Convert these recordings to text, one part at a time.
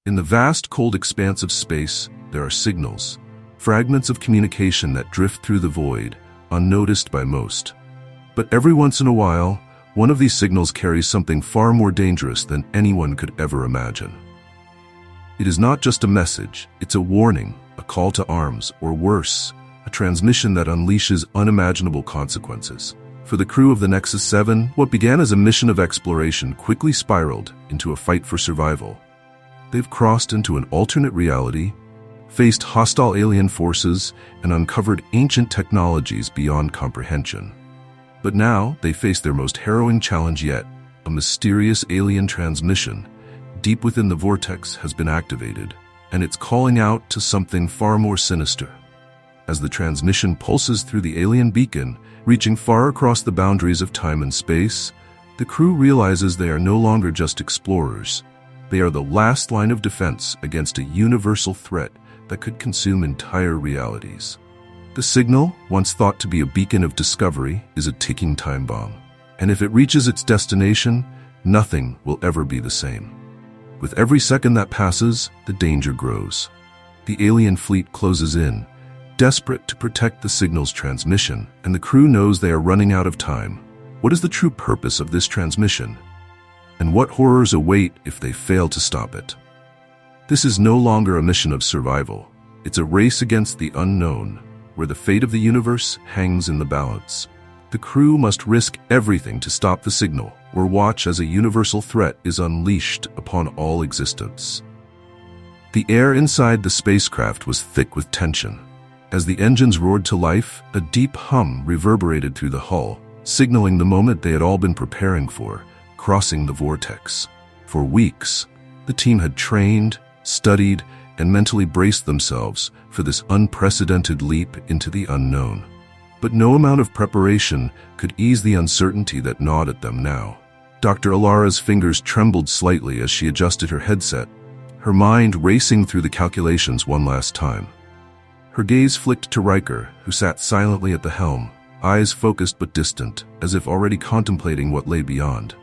In the vast, cold expanse of space, there are signals, fragments of communication that drift through the void, unnoticed by most. But every once in a while, one of these signals carries something far more dangerous than anyone could ever imagine. It is not just a message, it's a warning, a call to arms, or worse, a transmission that unleashes unimaginable consequences. For the crew of the Nexus 7, what began as a mission of exploration quickly spiraled into a fight for survival. They've crossed into an alternate reality, faced hostile alien forces, and uncovered ancient technologies beyond comprehension. But now, they face their most harrowing challenge yet. A mysterious alien transmission, deep within the Vortex, has been activated, and it's calling out to something far more sinister. As the transmission pulses through the alien beacon, reaching far across the boundaries of time and space, the crew realizes they are no longer just explorers. They are the last line of defense against a universal threat that could consume entire realities. The signal, once thought to be a beacon of discovery, is a ticking time bomb. And if it reaches its destination, nothing will ever be the same. With every second that passes, the danger grows. The alien fleet closes in, desperate to protect the signal's transmission, and the crew knows they are running out of time. What is the true purpose of this transmission? And what horrors await if they fail to stop it? This is no longer a mission of survival. It's a race against the unknown, where the fate of the universe hangs in the balance. The crew must risk everything to stop the signal, or watch as a universal threat is unleashed upon all existence. The air inside the spacecraft was thick with tension. As the engines roared to life, a deep hum reverberated through the hull, signaling the moment they had all been preparing for, crossing the Vortex. For weeks, the team had trained, studied, and mentally braced themselves for this unprecedented leap into the unknown. But no amount of preparation could ease the uncertainty that gnawed at them now. Dr. Alara's fingers trembled slightly as she adjusted her headset, her mind racing through the calculations one last time. Her gaze flicked to Riker, who sat silently at the helm, eyes focused but distant, as if already contemplating what lay beyond.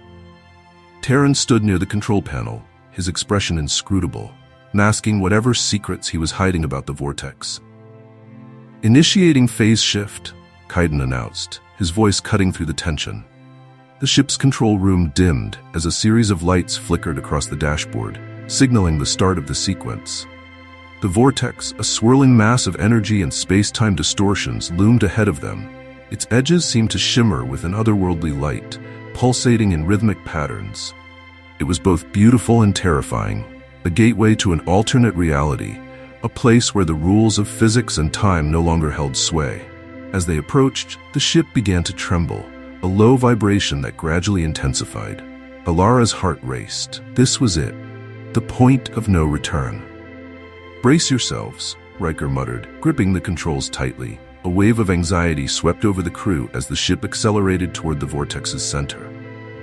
Terran stood near the control panel, his expression inscrutable, masking whatever secrets he was hiding about the Vortex. "Initiating phase shift," Kaiden announced, his voice cutting through the tension. The ship's control room dimmed as a series of lights flickered across the dashboard, signaling the start of the sequence. The Vortex, a swirling mass of energy and space-time distortions, loomed ahead of them. Its edges seemed to shimmer with an otherworldly light, pulsating in rhythmic patterns. It was both beautiful and terrifying, a gateway to an alternate reality, a place where the rules of physics and time no longer held sway. As they approached, the ship began to tremble, a low vibration that gradually intensified. Alara's heart raced. This was it, the point of no return. "Brace yourselves," Riker muttered, gripping the controls tightly. A wave of anxiety swept over the crew as the ship accelerated toward the Vortex's center.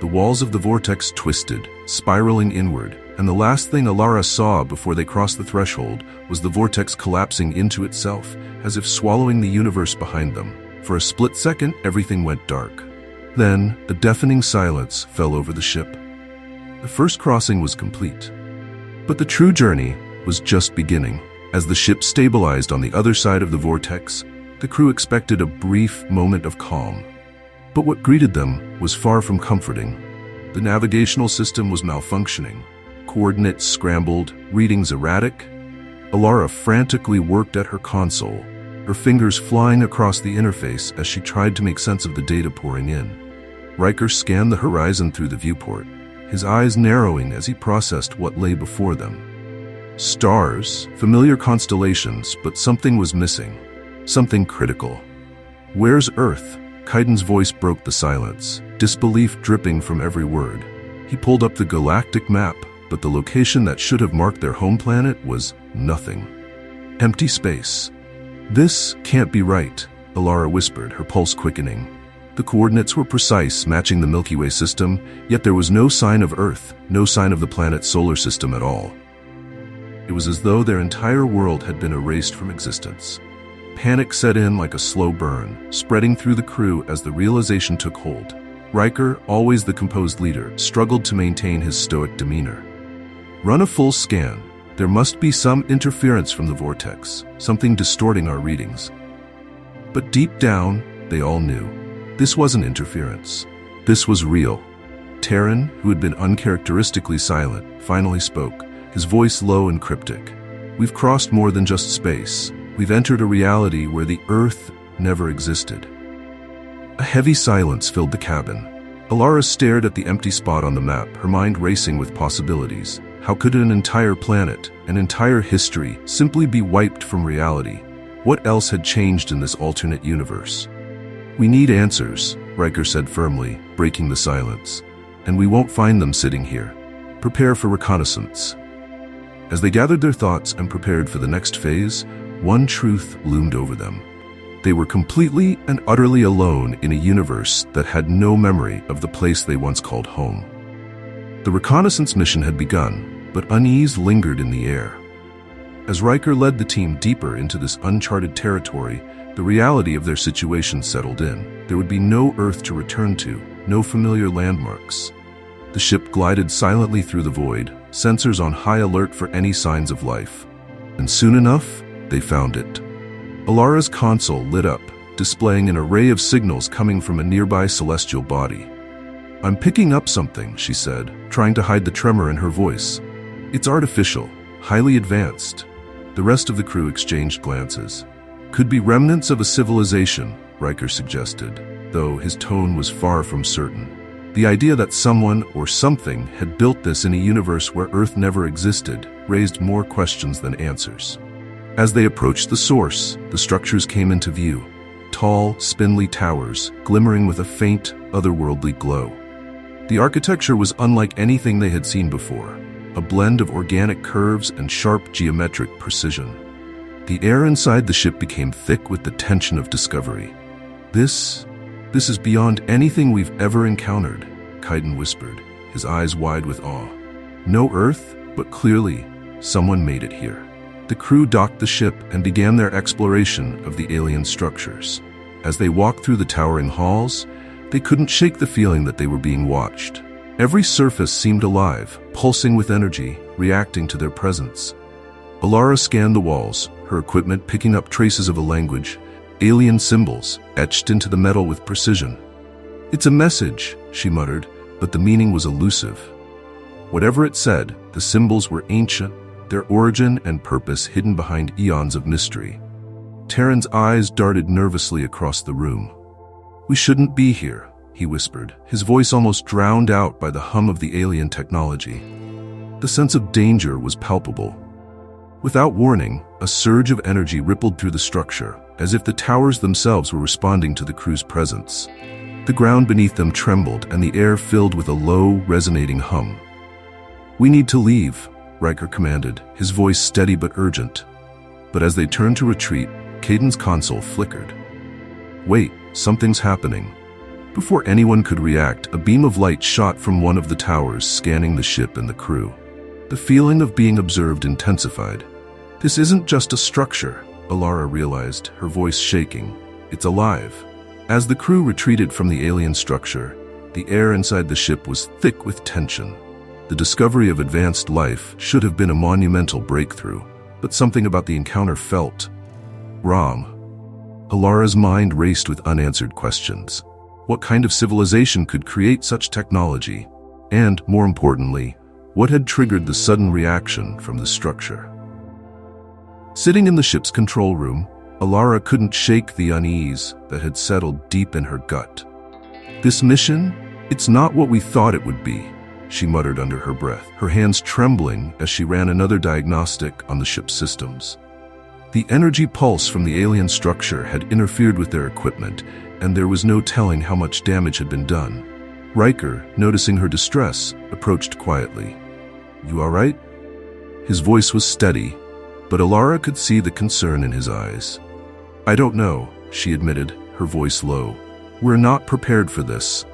The walls of the Vortex twisted, spiraling inward, and the last thing Alara saw before they crossed the threshold was the Vortex collapsing into itself, as if swallowing the universe behind them. For a split second, everything went dark. Then, a deafening silence fell over the ship. The first crossing was complete. But the true journey was just beginning. As the ship stabilized on the other side of the Vortex, the crew expected a brief moment of calm. But what greeted them was far from comforting. The navigational system was malfunctioning. Coordinates scrambled, readings erratic. Alara frantically worked at her console, her fingers flying across the interface as she tried to make sense of the data pouring in. Riker scanned the horizon through the viewport, his eyes narrowing as he processed what lay before them. Stars, familiar constellations, but something was missing. Something critical. "Where's Earth?" Kaiden's voice broke the silence, disbelief dripping from every word. He pulled up the galactic map, but the location that should have marked their home planet was nothing. Empty space. "This can't be right," Alara whispered, her pulse quickening. The coordinates were precise, matching the Milky Way system, yet there was no sign of Earth, no sign of the planet's solar system at all. It was as though their entire world had been erased from existence. Panic set in like a slow burn, spreading through the crew as the realization took hold. Riker, always the composed leader, struggled to maintain his stoic demeanor. "Run a full scan," There must be some interference from the vortex, something distorting our readings. But deep down, they all knew. This wasn't interference. This was real. Terran, who had been uncharacteristically silent, finally spoke, his voice low and cryptic. We've crossed more than just space. We've entered a reality where the Earth never existed. A heavy silence filled the cabin. Alara stared at the empty spot on the map, her mind racing with possibilities. How could an entire planet, an entire history, simply be wiped from reality? What else had changed in this alternate universe? We need answers, Riker said firmly, breaking the silence. And we won't find them sitting here. Prepare for reconnaissance. As they gathered their thoughts and prepared for the next phase, one truth loomed over them. They were completely and utterly alone in a universe that had no memory of the place they once called home. The reconnaissance mission had begun, but unease lingered in the air. As Riker led the team deeper into this uncharted territory, the reality of their situation settled in. There would be no Earth to return to, no familiar landmarks. The ship glided silently through the void, sensors on high alert for any signs of life. And soon enough, they found it. Alara's console lit up, displaying an array of signals coming from a nearby celestial body. I'm picking up something, she said, trying to hide the tremor in her voice. It's artificial, highly advanced. The rest of the crew exchanged glances. Could be remnants of a civilization, Riker suggested, though his tone was far from certain. The idea that someone or something had built this in a universe where Earth never existed raised more questions than answers. As they approached the source, the structures came into view. Tall, spindly towers, glimmering with a faint, otherworldly glow. The architecture was unlike anything they had seen before, a blend of organic curves and sharp geometric precision. The air inside the ship became thick with the tension of discovery. This is beyond anything we've ever encountered, Kaiden whispered, his eyes wide with awe. No Earth, but clearly, someone made it here. The crew docked the ship and began their exploration of the alien structures. As they walked through the towering halls, they couldn't shake the feeling that they were being watched. Every surface seemed alive, pulsing with energy, reacting to their presence. Alara scanned the walls, her equipment picking up traces of a language, alien symbols etched into the metal with precision. It's a message, she muttered, but the meaning was elusive. Whatever it said, the symbols were ancient, their origin and purpose hidden behind eons of mystery. Terran's eyes darted nervously across the room. We shouldn't be here, he whispered, his voice almost drowned out by the hum of the alien technology. The sense of danger was palpable. Without warning, a surge of energy rippled through the structure, as if the towers themselves were responding to the crew's presence. The ground beneath them trembled and the air filled with a low, resonating hum. We need to leave, Riker commanded, his voice steady but urgent. But as they turned to retreat, Kaiden's console flickered. Wait, something's happening. Before anyone could react, a beam of light shot from one of the towers, scanning the ship and the crew. The feeling of being observed intensified. This isn't just a structure, Alara realized, her voice shaking. It's alive. As the crew retreated from the alien structure, the air inside the ship was thick with tension. The discovery of advanced life should have been a monumental breakthrough, but something about the encounter felt wrong. Alara's mind raced with unanswered questions. What kind of civilization could create such technology? And, more importantly, what had triggered the sudden reaction from the structure? Sitting in the ship's control room, Alara couldn't shake the unease that had settled deep in her gut. This mission? It's not what we thought it would be, she muttered under her breath, her hands trembling as she ran another diagnostic on the ship's systems. The energy pulse from the alien structure had interfered with their equipment, and there was no telling how much damage had been done. Riker, noticing her distress, approached quietly. You all right? His voice was steady, but Alara could see the concern in his eyes. I don't know, she admitted, her voice low. We're not prepared for this.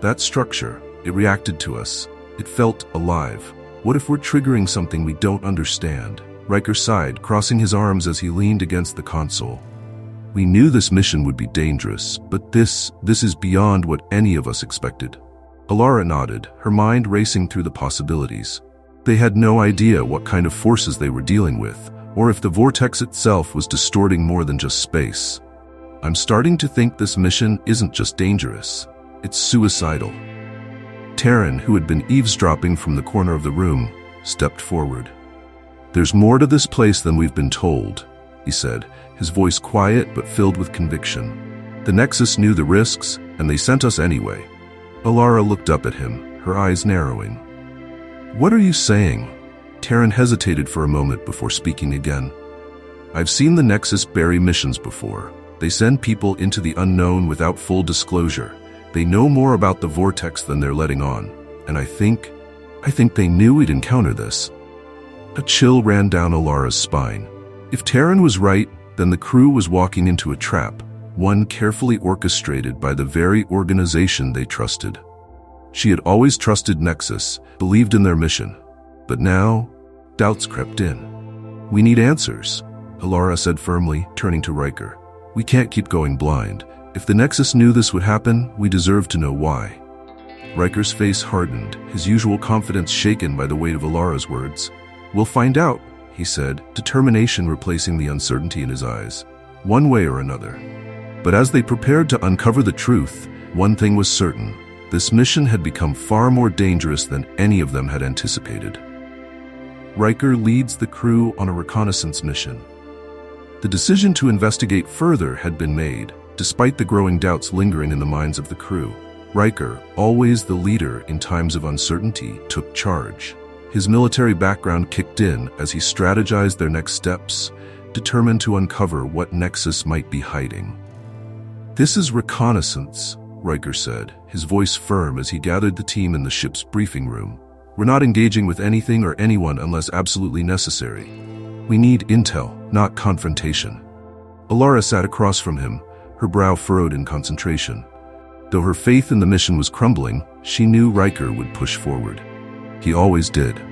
That structure, it reacted to us. It felt alive. What if we're triggering something we don't understand? Riker sighed, crossing his arms as he leaned against the console. We knew this mission would be dangerous, but this is beyond what any of us expected. Alara nodded, her mind racing through the possibilities. They had no idea what kind of forces they were dealing with, or if the vortex itself was distorting more than just space. I'm starting to think this mission isn't just dangerous, it's suicidal. Terran, who had been eavesdropping from the corner of the room, stepped forward. There's more to this place than we've been told, he said, his voice quiet but filled with conviction. The Nexus knew the risks, and they sent us anyway. Alara looked up at him, her eyes narrowing. What are you saying? Terran hesitated for a moment before speaking again. I've seen the Nexus bury missions before. They send people into the unknown without full disclosure. They know more about the Vortex than they're letting on. And I think they knew we'd encounter this. A chill ran down Alara's spine. If Terran was right, then the crew was walking into a trap, one carefully orchestrated by the very organization they trusted. She had always trusted Nexus, believed in their mission. But now, doubts crept in. We need answers, Alara said firmly, turning to Riker. We can't keep going blind. If the Nexus knew this would happen, we deserve to know why. Riker's face hardened, his usual confidence shaken by the weight of Alara's words. We'll find out, he said, determination replacing the uncertainty in his eyes, one way or another. But as they prepared to uncover the truth, one thing was certain. This mission had become far more dangerous than any of them had anticipated. Riker leads the crew on a reconnaissance mission. The decision to investigate further had been made, despite the growing doubts lingering in the minds of the crew. Riker, always the leader in times of uncertainty, took charge. His military background kicked in as he strategized their next steps, determined to uncover what Nexus might be hiding. This is reconnaissance, Riker said, his voice firm as he gathered the team in the ship's briefing room. We're not engaging with anything or anyone unless absolutely necessary. We need intel, not confrontation. Alara sat across from him, her brow furrowed in concentration. Though her faith in the mission was crumbling, she knew Riker would push forward. He always did.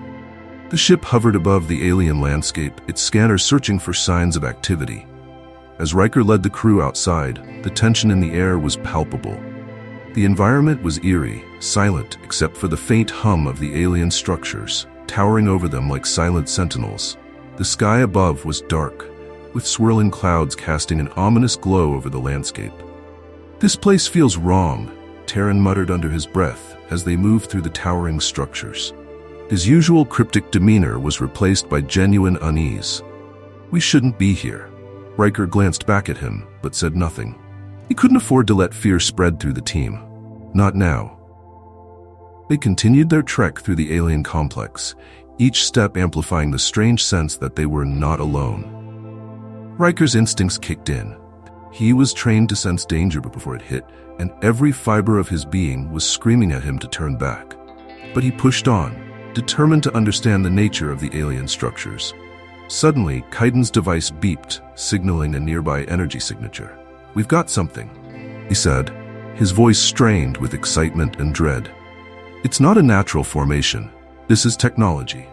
The ship hovered above the alien landscape, its scanner searching for signs of activity. As Riker led the crew outside, the tension in the air was palpable. The environment was eerie, silent except for the faint hum of the alien structures, towering over them like silent sentinels. The sky above was dark, with swirling clouds casting an ominous glow over the landscape. This place feels wrong, Terran muttered under his breath as they moved through the towering structures. His usual cryptic demeanor was replaced by genuine unease. We shouldn't be here. Riker glanced back at him, but said nothing. He couldn't afford to let fear spread through the team. Not now. They continued their trek through the alien complex, each step amplifying the strange sense that they were not alone. Riker's instincts kicked in. He was trained to sense danger before it hit, and every fiber of his being was screaming at him to turn back. But he pushed on, determined to understand the nature of the alien structures. Suddenly, Kaiden's device beeped, signaling a nearby energy signature. We've got something, he said, his voice strained with excitement and dread. It's not a natural formation. This is technology.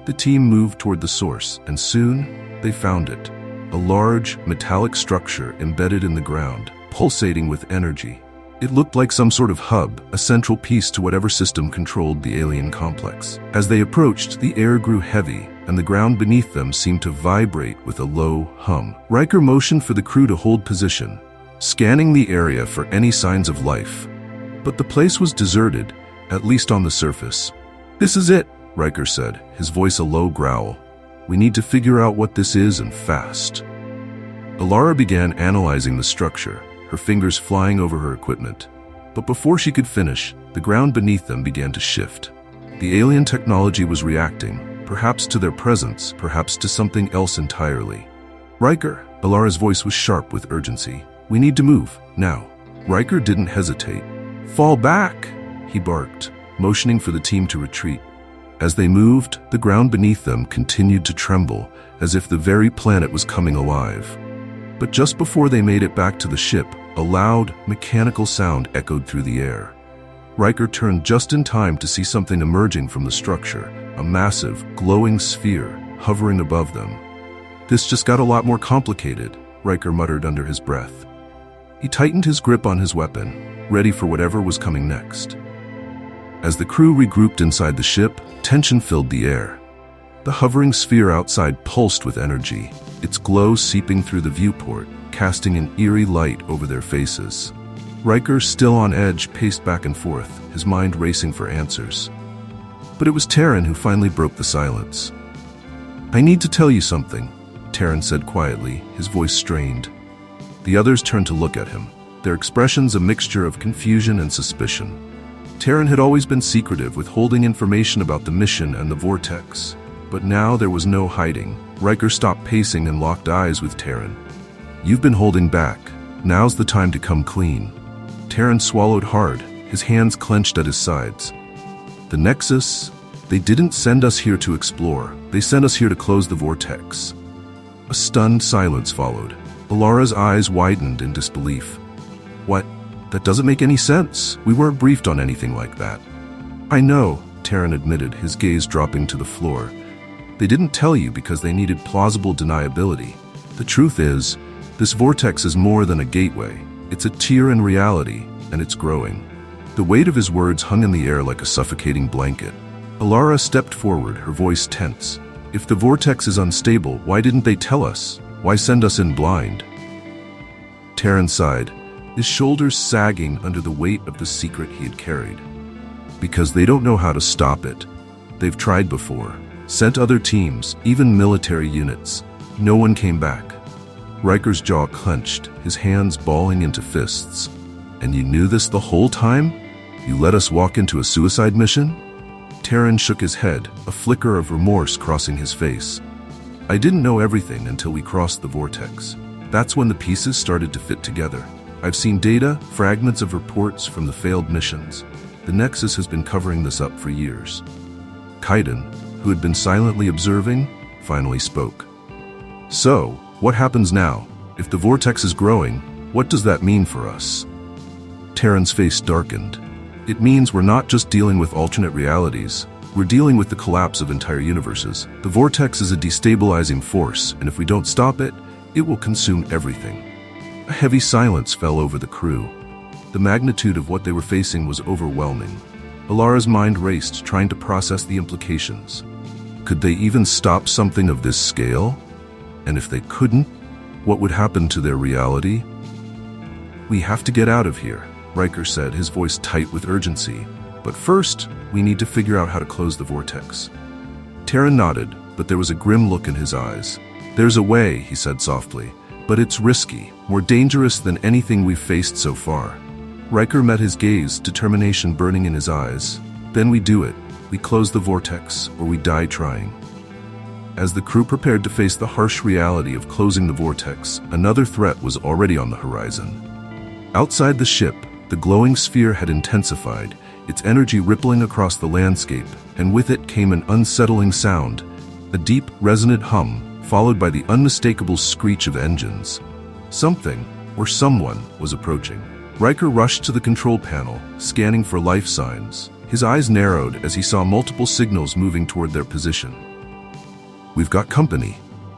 The team moved toward the source, and soon they found it. A large, metallic structure embedded in the ground, pulsating with energy. It looked like some sort of hub, a central piece to whatever system controlled the alien complex. As they approached, the air grew heavy, and the ground beneath them seemed to vibrate with a low hum. Riker motioned for the crew to hold position, scanning the area for any signs of life. But the place was deserted, at least on the surface. This is it, Riker said, his voice a low growl. We need to figure out what this is and fast. Alara began analyzing the structure, her fingers flying over her equipment. But before she could finish, the ground beneath them began to shift. The alien technology was reacting, perhaps to their presence, perhaps to something else entirely. Riker, Alara's voice was sharp with urgency. We need to move, now. Riker didn't hesitate. Fall back, he barked, motioning for the team to retreat. As they moved, the ground beneath them continued to tremble, as if the very planet was coming alive. But just before they made it back to the ship, a loud, mechanical sound echoed through the air. Riker turned just in time to see something emerging from the structure, a massive, glowing sphere hovering above them. This just got a lot more complicated, Riker muttered under his breath. He tightened his grip on his weapon, ready for whatever was coming next. As the crew regrouped inside the ship, tension filled the air. The hovering sphere outside pulsed with energy, its glow seeping through the viewport, casting an eerie light over their faces. Riker, still on edge, paced back and forth, his mind racing for answers. But it was Terran who finally broke the silence. "I need to tell you something," Terran said quietly, his voice strained. The others turned to look at him, their expressions a mixture of confusion and suspicion. Terran had always been secretive, withholding information about the mission and the Vortex. But now there was no hiding. Riker stopped pacing and locked eyes with Terran. "You've been holding back. Now's the time to come clean." Terran swallowed hard, his hands clenched at his sides. "The Nexus? They didn't send us here to explore. They sent us here to close the Vortex." A stunned silence followed. Alara's eyes widened in disbelief. "What? That doesn't make any sense. We weren't briefed on anything like that." "I know," Terran admitted, his gaze dropping to the floor. "They didn't tell you because they needed plausible deniability. The truth is, this Vortex is more than a gateway. It's a tier in reality, and it's growing." The weight of his words hung in the air like a suffocating blanket. Alara stepped forward, her voice tense. "If the Vortex is unstable, why didn't they tell us? Why send us in blind?" Terran sighed, his shoulders sagging under the weight of the secret he had carried. "Because they don't know how to stop it. They've tried before, sent other teams, even military units. No one came back." Riker's jaw clenched, his hands balling into fists. "And you knew this the whole time? You let us walk into a suicide mission?" Terran shook his head, a flicker of remorse crossing his face. "I didn't know everything until we crossed the Vortex. That's when the pieces started to fit together. I've seen data, fragments of reports from the failed missions. The Nexus has been covering this up for years." Kaiden, who had been silently observing, finally spoke. "So, what happens now? If the Vortex is growing, what does that mean for us?" Terran's face darkened. "It means we're not just dealing with alternate realities. We're dealing with the collapse of entire universes. The Vortex is a destabilizing force, and if we don't stop it, it will consume everything." A heavy silence fell over the crew. The magnitude of what they were facing was overwhelming. Alara's mind raced, trying to process the implications. Could they even stop something of this scale? And if they couldn't, what would happen to their reality? "We have to get out of here," Riker said, his voice tight with urgency. "But first, we need to figure out how to close the Vortex." Terran nodded, but there was a grim look in his eyes. "There's a way," he said softly, "but it's risky, more dangerous than anything we've faced so far." Riker met his gaze, determination burning in his eyes. "Then we do it. We close the Vortex, or we die trying." As the crew prepared to face the harsh reality of closing the Vortex, another threat was already on the horizon. Outside the ship, the glowing sphere had intensified, its energy rippling across the landscape, and with it came an unsettling sound, a deep, resonant hum, followed by the unmistakable screech of engines. Something, or someone, was approaching. Riker rushed to the control panel, scanning for life signs. His eyes narrowed as he saw multiple signals moving toward their position. "We've got company,"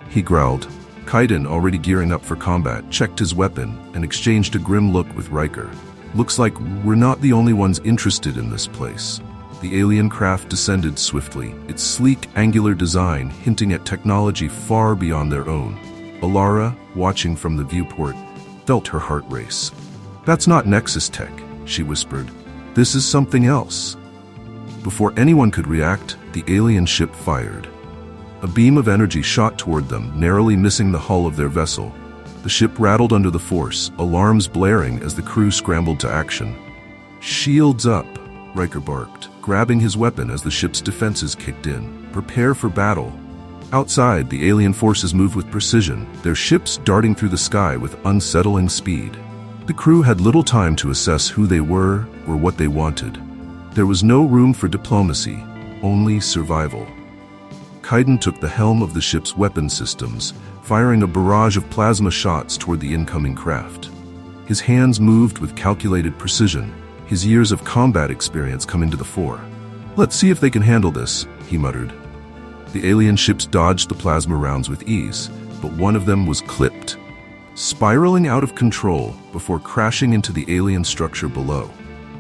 he growled. Kaiden, already gearing up for combat, checked his weapon and exchanged a grim look with Riker. "Looks like we're not the only ones interested in this place." The alien craft descended swiftly, its sleek, angular design hinting at technology far beyond their own. Alara, watching from the viewport, felt her heart race. "That's not Nexus tech," she whispered. "This is something else." Before anyone could react, the alien ship fired. A beam of energy shot toward them, narrowly missing the hull of their vessel. The ship rattled under the force, alarms blaring as the crew scrambled to action. "Shields up," Riker barked, grabbing his weapon as the ship's defenses kicked in. "Prepare for battle." Outside, the alien forces moved with precision, their ships darting through the sky with unsettling speed. The crew had little time to assess who they were or what they wanted. There was no room for diplomacy, only survival. Kaiden took the helm of the ship's weapon systems, firing a barrage of plasma shots toward the incoming craft. His hands moved with calculated precision, his years of combat experience coming to the fore. "Let's see if they can handle this," he muttered. The alien ships dodged the plasma rounds with ease, but one of them was clipped, spiraling out of control before crashing into the alien structure below.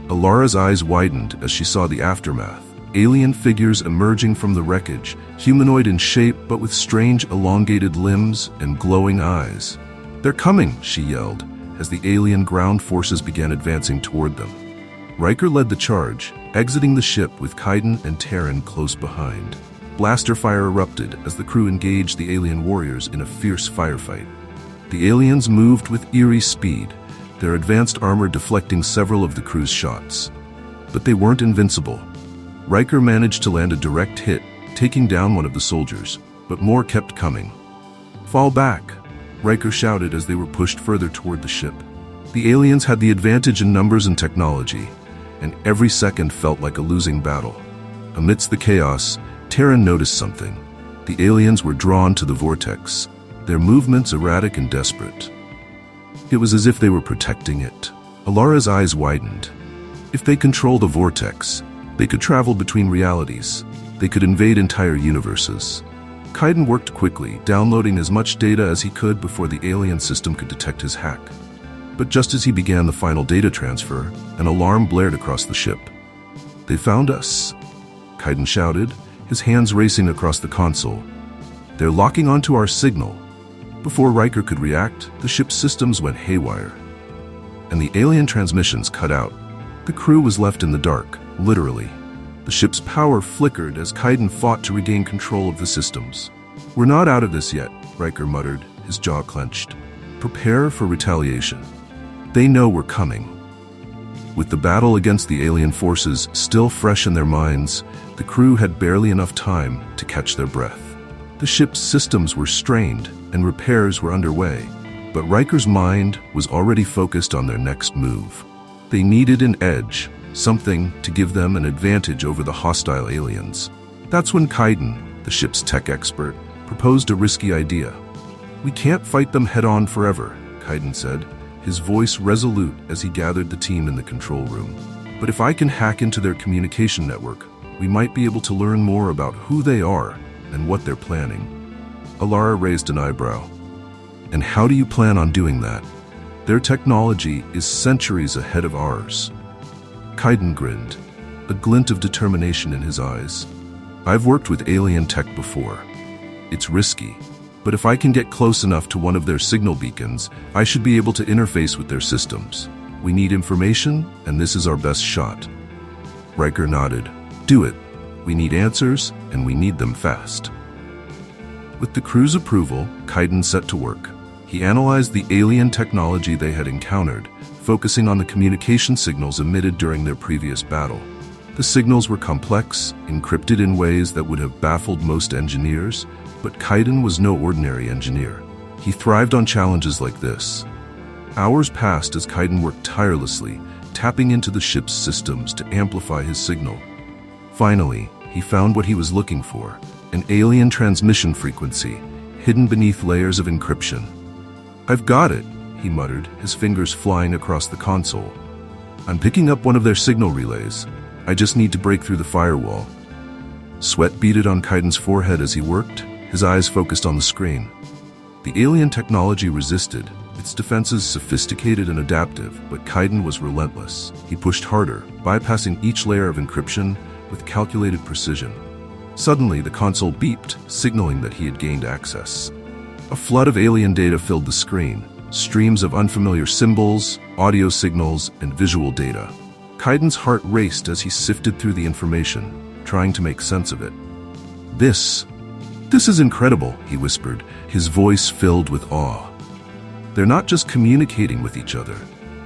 Alara's eyes widened as she saw the aftermath. Alien figures emerging from the wreckage, humanoid in shape but with strange elongated limbs and glowing eyes. "They're coming," she yelled, as the alien ground forces began advancing toward them. Riker led the charge, exiting the ship with Kaiden and Terran close behind. Blaster fire erupted as the crew engaged the alien warriors in a fierce firefight. The aliens moved with eerie speed, their advanced armor deflecting several of the crew's shots. But they weren't invincible. Riker managed to land a direct hit, taking down one of the soldiers, but more kept coming. "Fall back," Riker shouted as they were pushed further toward the ship. The aliens had the advantage in numbers and technology, and every second felt like a losing battle. Amidst the chaos, Terran noticed something. The aliens were drawn to the Vortex, their movements erratic and desperate. It was as if they were protecting it. Alara's eyes widened. If they control the Vortex, they could travel between realities. They could invade entire universes. Kaiden worked quickly, downloading as much data as he could before the alien system could detect his hack. But just as he began the final data transfer, an alarm blared across the ship. "They found us," Kaiden shouted, his hands racing across the console. "They're locking onto our signal." Before Riker could react, the ship's systems went haywire, and the alien transmissions cut out. The crew was left in the dark, literally. The ship's power flickered as Kaiden fought to regain control of the systems. "We're not out of this yet," Riker muttered, his jaw clenched. "Prepare for retaliation. They know we're coming." With the battle against the alien forces still fresh in their minds, the crew had barely enough time to catch their breath. The ship's systems were strained and repairs were underway, but Riker's mind was already focused on their next move. They needed an edge, something to give them an advantage over the hostile aliens. That's when Kaiden, the ship's tech expert, proposed a risky idea. "We can't fight them head-on forever," Kaiden said, his voice resolute as he gathered the team in the control room. "But if I can hack into their communication network, we might be able to learn more about who they are and what they're planning." Alara raised an eyebrow. "And how do you plan on doing that? Their technology is centuries ahead of ours." Kaiden grinned, a glint of determination in his eyes. "I've worked with alien tech before. It's risky, but if I can get close enough to one of their signal beacons, I should be able to interface with their systems. We need information, and this is our best shot." Riker nodded. "Do it. We need answers, and we need them fast." With the crew's approval, Kaiden set to work. He analyzed the alien technology they had encountered, focusing on the communication signals emitted during their previous battle. The signals were complex, encrypted in ways that would have baffled most engineers, but Kaiden was no ordinary engineer. He thrived on challenges like this. Hours passed as Kaiden worked tirelessly, tapping into the ship's systems to amplify his signal. Finally, he found what he was looking for, an alien transmission frequency, hidden beneath layers of encryption. "I've got it," he muttered, his fingers flying across the console. "I'm picking up one of their signal relays. I just need to break through the firewall." Sweat beaded on Kaiden's forehead as he worked, his eyes focused on the screen. The alien technology resisted, its defenses sophisticated and adaptive, but Kaiden was relentless. He pushed harder, bypassing each layer of encryption with calculated precision. Suddenly, the console beeped, signaling that he had gained access. A flood of alien data filled the screen, streams of unfamiliar symbols, audio signals, and visual data. Kaiden's heart raced as he sifted through the information, trying to make sense of it. This is incredible," he whispered, his voice filled with awe. "They're not just communicating with each other.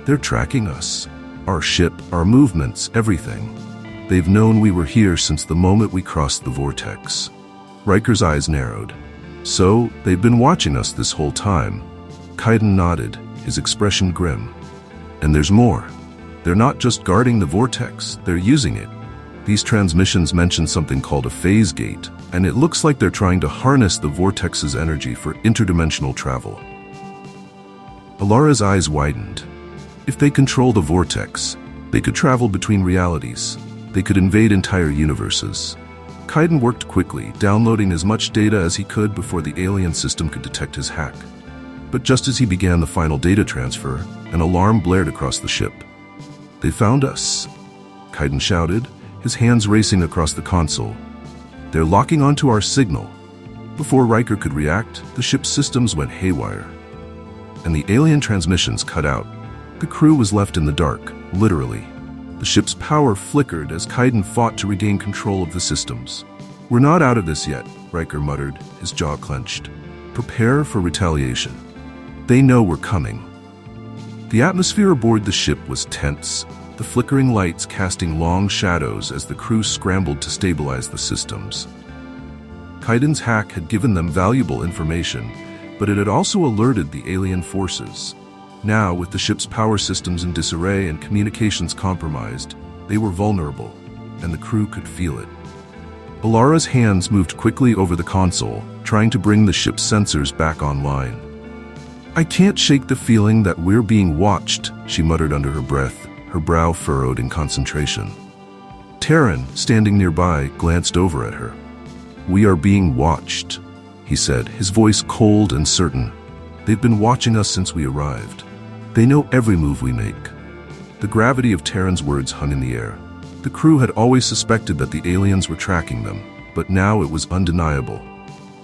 They're tracking us. Our ship, our movements, everything. They've known we were here since the moment we crossed the Vortex." Riker's eyes narrowed. "So, they've been watching us this whole time." Kaiden nodded, his expression grim. "And there's more. They're not just guarding the Vortex, they're using it. These transmissions mention something called a phase gate, and it looks like they're trying to harness the Vortex's energy for interdimensional travel." Alara's eyes widened. If they control the Vortex, they could travel between realities. They could invade entire universes. Kaiden worked quickly, downloading as much data as he could before the alien system could detect his hack. But just as he began the final data transfer, an alarm blared across the ship. "They found us," Kaiden shouted, his hands racing across the console. "They're locking onto our signal." Before Riker could react, the ship's systems went haywire, and the alien transmissions cut out. The crew was left in the dark, literally. The ship's power flickered as Kaiden fought to regain control of the systems. "We're not out of this yet," Riker muttered, his jaw clenched. "Prepare for retaliation. They know we're coming." The atmosphere aboard the ship was tense, the flickering lights casting long shadows as the crew scrambled to stabilize the systems. Kaiden's hack had given them valuable information, but it had also alerted the alien forces. Now, with the ship's power systems in disarray and communications compromised, they were vulnerable, and the crew could feel it. Alara's hands moved quickly over the console, trying to bring the ship's sensors back online. "I can't shake the feeling that we're being watched," she muttered under her breath, her brow furrowed in concentration. Terran, standing nearby, glanced over at her. "We are being watched," he said, his voice cold and certain. "They've been watching us since we arrived. They know every move we make." The gravity of Terran's words hung in the air. The crew had always suspected that the aliens were tracking them, but now it was undeniable.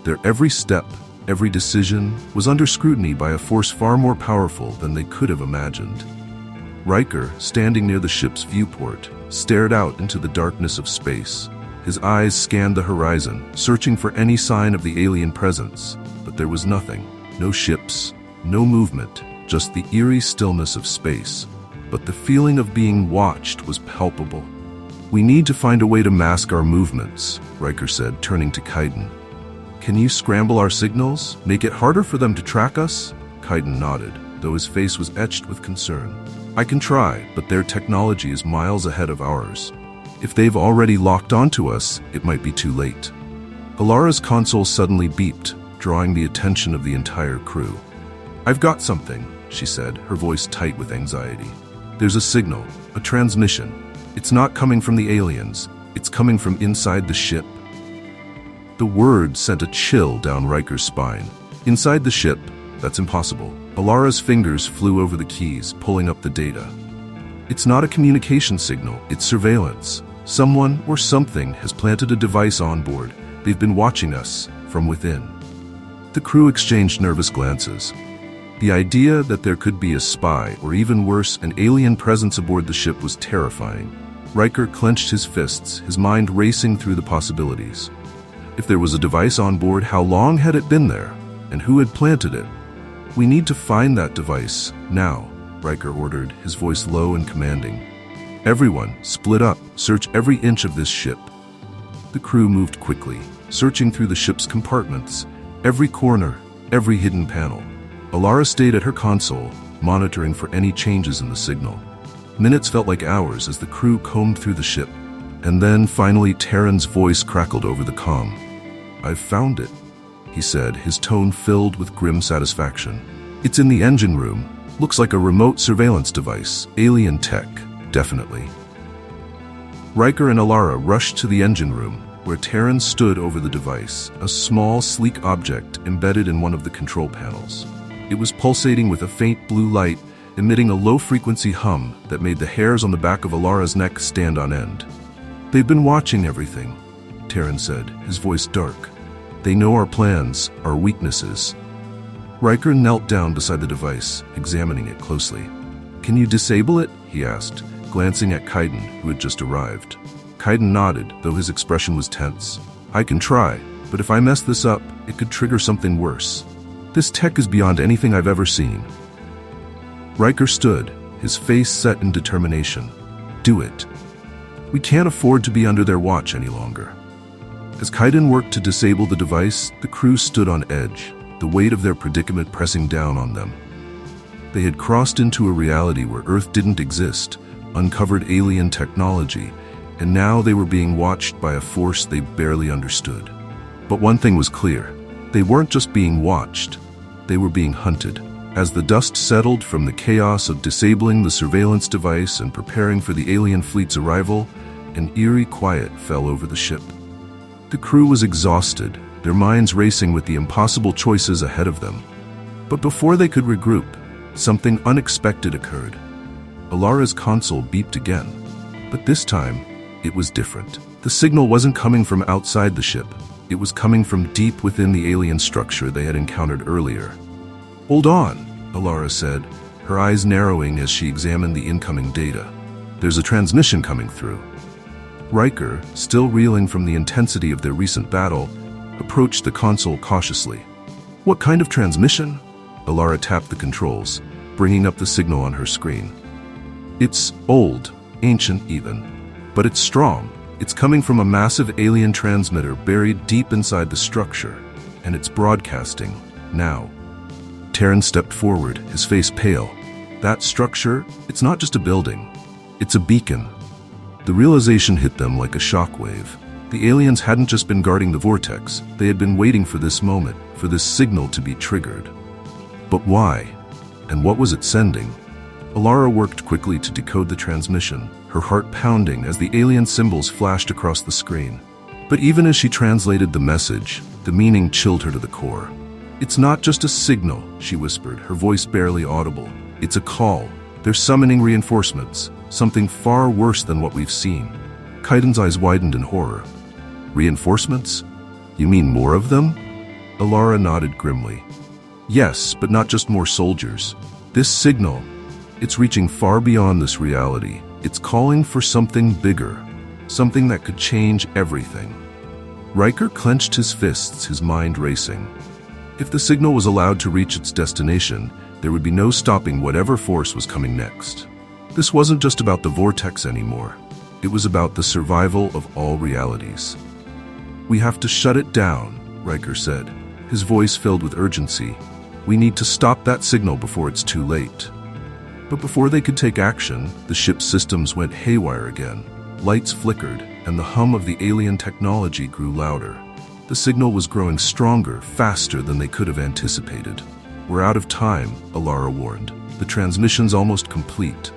Their every step, every decision, was under scrutiny by a force far more powerful than they could have imagined. Riker, standing near the ship's viewport, stared out into the darkness of space. His eyes scanned the horizon, searching for any sign of the alien presence, but there was nothing. No ships, no movement, just the eerie stillness of space. But the feeling of being watched was palpable. "We need to find a way to mask our movements," Riker said, turning to Kaiden. "Can you scramble our signals? Make it harder for them to track us?" Kaiden nodded, though his face was etched with concern. "I can try, but their technology is miles ahead of ours. If they've already locked onto us, it might be too late." Alara's console suddenly beeped, drawing the attention of the entire crew. "I've got something," she said, her voice tight with anxiety. "There's a signal, a transmission. It's not coming from the aliens. It's coming from inside the ship." The word sent a chill down Riker's spine. "Inside the ship? That's impossible." Alara's fingers flew over the keys, pulling up the data. "It's not a communication signal, it's surveillance. Someone or something has planted a device on board. They've been watching us from within." The crew exchanged nervous glances. The idea that there could be a spy, or even worse, an alien presence aboard the ship was terrifying. Riker clenched his fists, his mind racing through the possibilities. If there was a device on board, how long had it been there? And who had planted it? "We need to find that device, now," Riker ordered, his voice low and commanding. "Everyone, split up, search every inch of this ship." The crew moved quickly, searching through the ship's compartments, every corner, every hidden panel. Alara stayed at her console, monitoring for any changes in the signal. Minutes felt like hours as the crew combed through the ship, and then finally Terran's voice crackled over the comm. "I've found it," he said, his tone filled with grim satisfaction. "It's in the engine room. Looks like a remote surveillance device. Alien tech, definitely." Riker and Alara rushed to the engine room, where Terran stood over the device, a small, sleek object embedded in one of the control panels. It was pulsating with a faint blue light, emitting a low-frequency hum that made the hairs on the back of Alara's neck stand on end. "They've been watching everything," Terran said, his voice dark. "They know our plans, our weaknesses." Riker knelt down beside the device, examining it closely. "Can you disable it?" he asked, glancing at Kaiden, who had just arrived. Kaiden nodded, though his expression was tense. "I can try, but if I mess this up, it could trigger something worse. This tech is beyond anything I've ever seen." Riker stood, his face set in determination. "Do it. We can't afford to be under their watch any longer." As Kaiden worked to disable the device, the crew stood on edge, the weight of their predicament pressing down on them. They had crossed into a reality where Earth didn't exist, uncovered alien technology, and now they were being watched by a force they barely understood. But one thing was clear. They weren't just being watched. They were being hunted. As the dust settled from the chaos of disabling the surveillance device and preparing for the alien fleet's arrival, an eerie quiet fell over the ship. The crew was exhausted, their minds racing with the impossible choices ahead of them. But before they could regroup, something unexpected occurred. Alara's console beeped again. But this time, it was different. The signal wasn't coming from outside the ship. It was coming from deep within the alien structure they had encountered earlier. "Hold on," Alara said, her eyes narrowing as she examined the incoming data. "There's a transmission coming through." Riker, still reeling from the intensity of their recent battle, approached the console cautiously. "What kind of transmission?" Alara tapped the controls, bringing up the signal on her screen. "It's old, ancient even, but it's strong. It's coming from a massive alien transmitter buried deep inside the structure, and it's broadcasting now." Terran stepped forward, his face pale. "That structure, it's not just a building. It's a beacon." The realization hit them like a shockwave. The aliens hadn't just been guarding the Vortex, they had been waiting for this moment, for this signal to be triggered. But why? And what was it sending? Alara worked quickly to decode the transmission, her heart pounding as the alien symbols flashed across the screen. But even as she translated the message, the meaning chilled her to the core. "It's not just a signal," she whispered, her voice barely audible. "It's a call. They're summoning reinforcements, something far worse than what we've seen." Kaiden's eyes widened in horror. "Reinforcements? You mean more of them?" Alara nodded grimly. "Yes, but not just more soldiers. This signal, it's reaching far beyond this reality. It's calling for something bigger, something that could change everything." Riker clenched his fists, his mind racing. If the signal was allowed to reach its destination, there would be no stopping whatever force was coming next. This wasn't just about the Vortex anymore. It was about the survival of all realities. "We have to shut it down," Riker said, his voice filled with urgency. "We need to stop that signal before it's too late." But before they could take action, the ship's systems went haywire again. Lights flickered, and the hum of the alien technology grew louder. The signal was growing stronger, faster than they could have anticipated. "We're out of time," Alara warned. "The transmission's almost complete."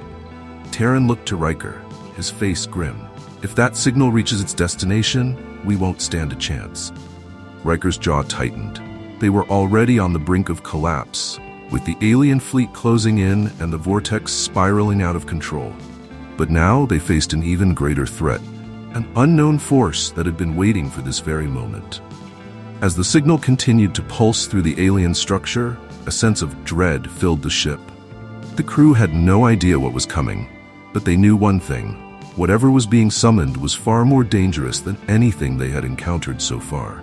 Terran looked to Riker, his face grim. "If that signal reaches its destination, we won't stand a chance." Riker's jaw tightened. They were already on the brink of collapse, with the alien fleet closing in and the Vortex spiraling out of control. But now they faced an even greater threat, an unknown force that had been waiting for this very moment. As the signal continued to pulse through the alien structure, a sense of dread filled the ship. The crew had no idea what was coming, but they knew one thing: whatever was being summoned was far more dangerous than anything they had encountered so far.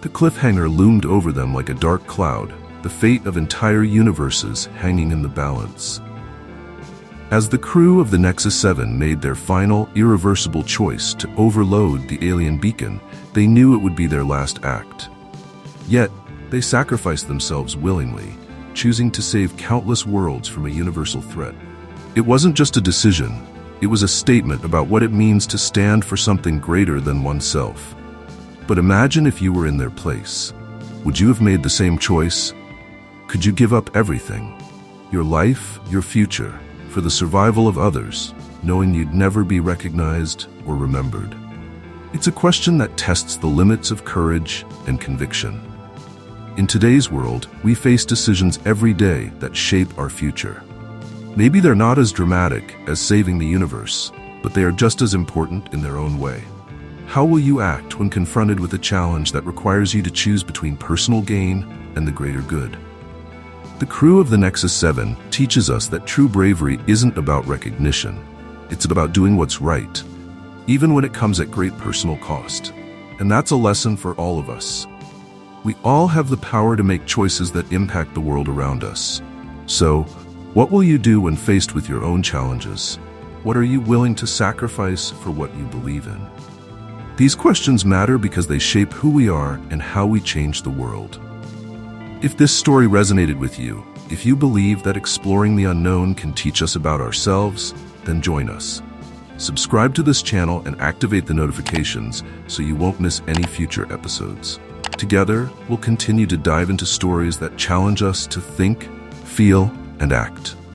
The cliffhanger loomed over them like a dark cloud, the fate of entire universes hanging in the balance. As the crew of the Nexus 7 made their final, irreversible choice to overload the alien beacon, they knew it would be their last act. Yet, they sacrificed themselves willingly, choosing to save countless worlds from a universal threat. It wasn't just a decision, it was a statement about what it means to stand for something greater than oneself. But imagine if you were in their place. Would you have made the same choice? Could you give up everything? Your life, your future, for the survival of others, knowing you'd never be recognized or remembered? It's a question that tests the limits of courage and conviction. In today's world, we face decisions every day that shape our future. Maybe they're not as dramatic as saving the universe, but they are just as important in their own way. How will you act when confronted with a challenge that requires you to choose between personal gain and the greater good? The crew of the Nexus 7 teaches us that true bravery isn't about recognition. It's about doing what's right, even when it comes at great personal cost. And that's a lesson for all of us. We all have the power to make choices that impact the world around us. So, what will you do when faced with your own challenges? What are you willing to sacrifice for what you believe in? These questions matter because they shape who we are and how we change the world. If this story resonated with you, if you believe that exploring the unknown can teach us about ourselves, then join us. Subscribe to this channel and activate the notifications so you won't miss any future episodes. Together, we'll continue to dive into stories that challenge us to think, feel, and act.